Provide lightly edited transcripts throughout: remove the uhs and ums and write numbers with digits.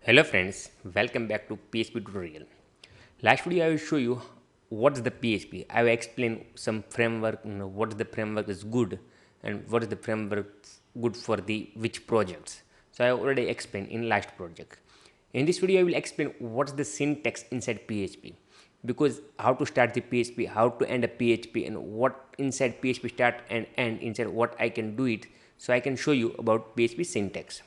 Hello friends, welcome back to PHP tutorial. Last video I will show you what's the PHP. I will explain some framework, what the framework is good and what is the framework good for the which projects. So I already explained in last project. In this video I will explain what's the syntax inside PHP, because how to start the PHP, how to end a PHP, and what inside PHP start and end inside what I can do it. So I can show you about PHP syntax.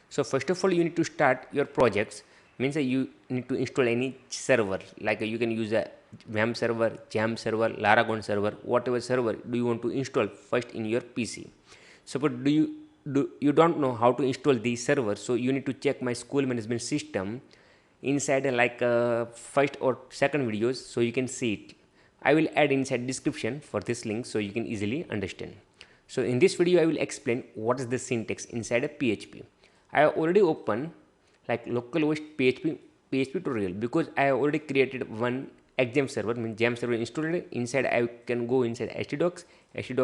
So first of all, you need to start your projects. Means you need to install any server, like you can use a VM server, Jam server, Laragon server, whatever server do you want to install first in your PC. Suppose you don't know how to install the server, so you need to check my school management system inside first or second videos, so you can see it. I will add inside description for this link so you can easily understand. So in this video I will explain what is the syntax inside a PHP. I have already opened like localhost PHP tutorial, because I have already created one exam server, means jam server installed. Inside I can go inside htdoc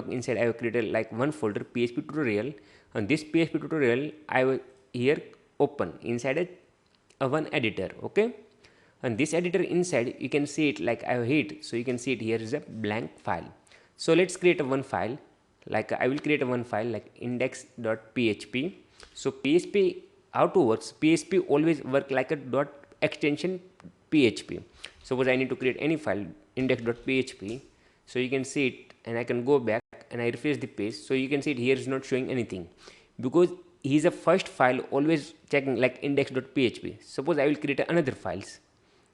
inside I have created like one folder PHP tutorial. On this PHP tutorial I will here open inside a one editor. Okay, and this editor inside you can see it like I have hit, so you can see it here is a blank file. So let's create a one file. Like I will create a one file like index.php. So PHP, how to works, PHP always work like a dot extension PHP. Suppose I need to create any file index.php, so you can see it, and I can go back and I refresh the page, so you can see it here is not showing anything, because he is a first file always checking like index.php. Suppose I will create another files,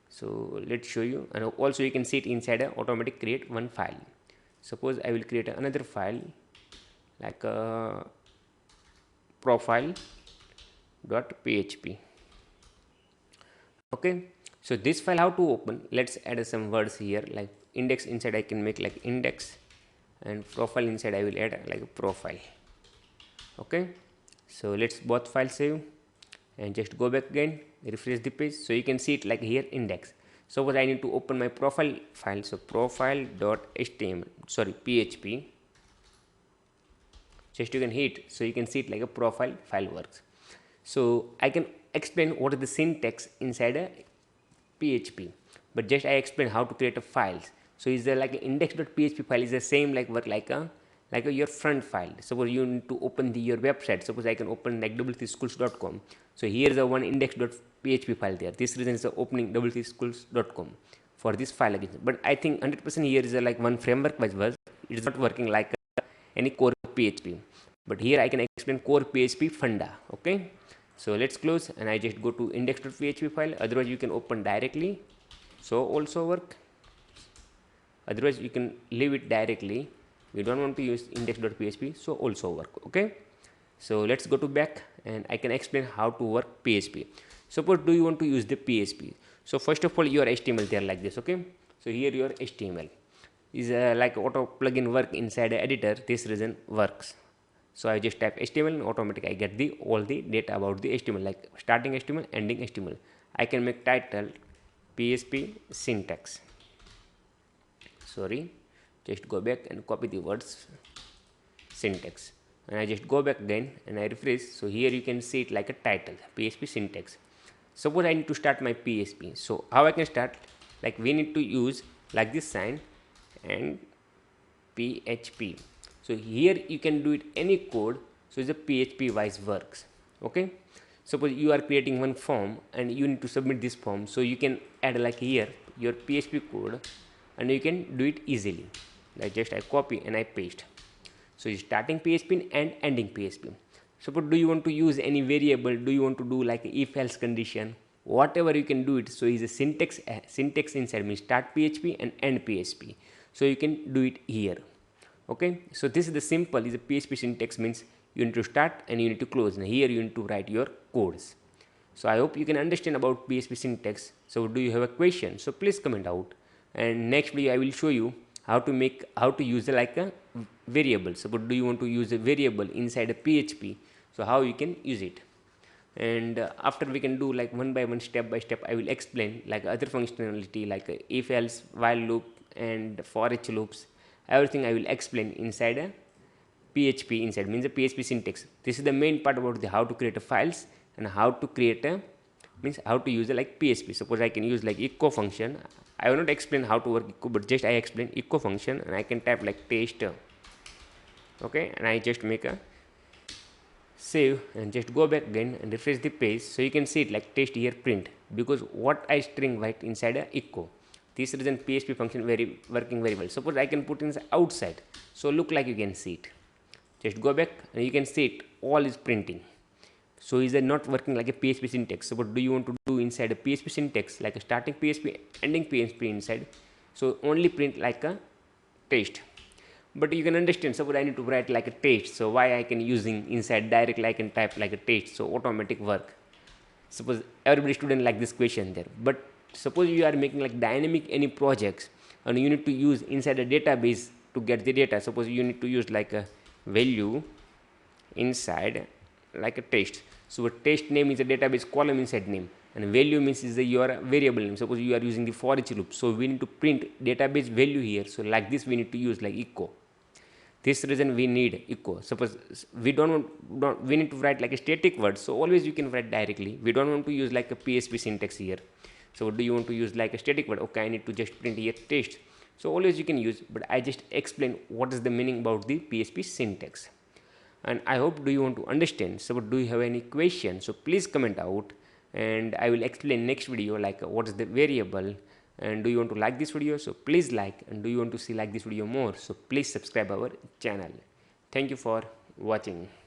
so let's show you, and also you can see it inside a automatic create one file. Suppose I will create another file like a profile.php. Okay, so this file how to open, let's add some words here like index. Inside I can make like index, and profile inside I will add like a profile. Okay, so let's both files save and just go back again, refresh the page, so you can see it like here index. Suppose I need to open my profile file, so profile.html, sorry, php, just you can hit, so you can see it like a profile file works. So I can explain what is the syntax inside a PHP, but just I explain how to create a files. So is there like an index.php file is the same like work like a your front file. Suppose you need to open your website. Suppose I can open like wcschools.com. So here is a one index.php file there. This reason is the opening wcschools.com for this file again. But I think 100% here is a like one framework wise work. It is not working like any core PHP. But here I can explain core PHP funda. Okay. So let's close, and I just go to index.php file. Otherwise you can open directly, so also work. Otherwise you can leave it directly. We don't want to use index.php, so also work. Okay, so let's go to back, and I can explain how to work PHP. Suppose do you want to use the PHP. So first of all your HTML there like this. Okay, so here your HTML is like auto plugin work inside the editor. This reason works. So I just type HTML and automatically I get the all the data about the HTML, like starting HTML, ending HTML. I can make title PHP syntax. Sorry, just go back and copy the words syntax, and I just go back again and I refresh. So here you can see it like a title PHP syntax. Suppose I need to start my PHP. So how I can start? Like we need to use like this sign and PHP. So here you can do it any code, so it's a PHP wise works. Okay, suppose you are creating one form and you need to submit this form, so you can add like here your PHP code and you can do it easily. Like just I copy and I paste. So starting PHP and ending PHP. Suppose do you want to use any variable, do you want to do like if else condition, whatever you can do it. So is a syntax inside means start PHP and end PHP, so you can do it here. Okay, so this is the simple is a PHP syntax, means you need to start and you need to close, and here you need to write your codes. So I hope you can understand about PHP syntax. So do you have a question? So please comment out, and next video I will show you how to use like a variable. So do you want to use a variable inside a PHP, so how you can use it. And after we can do like one by one, step by step, I will explain like other functionality like if else, while loop, and for each loops. Everything I will explain inside a PHP inside, means the PHP syntax. This is the main part about the how to create a files and how to create a means how to use like PHP. Suppose I can use like echo function. I will not explain how to work echo, but just I explain echo function, and I can type like test. Okay, and I just make a save and just go back again and refresh the page. So you can see it like test here print, because what I string write inside a echo. This reason PHP function working very well. Suppose I can put inside outside, so look like you can see it. Just go back and you can see it all is printing. So is it not working like a PHP syntax? So what do you want to do inside a PHP syntax, like a starting PHP, ending PHP inside? So only print like a text. But you can understand, suppose I need to write like a text, so why I can using inside directly I can type like a text, so automatic work. Suppose everybody student like this question there, but suppose you are making like dynamic any projects and you need to use inside a database to get the data. Suppose you need to use like a value inside like a text. So a text name is a database column inside name, and value means is your variable name. Suppose you are using the for each loop, so we need to print database value here. So like this we need to use like echo. This reason we need echo. Suppose we we need to write like a static word, so always you can write directly. We don't want to use like a PHP syntax here. So do you want to use like a static word? Okay, I need to just print here text. So always you can use, but I just explain what is the meaning about the PHP syntax. And I hope do you want to understand. So do you have any question? So please comment out, and I will explain next video like what is the variable. And do you want to like this video? So please like, and do you want to see like this video more? So please subscribe our channel. Thank you for watching.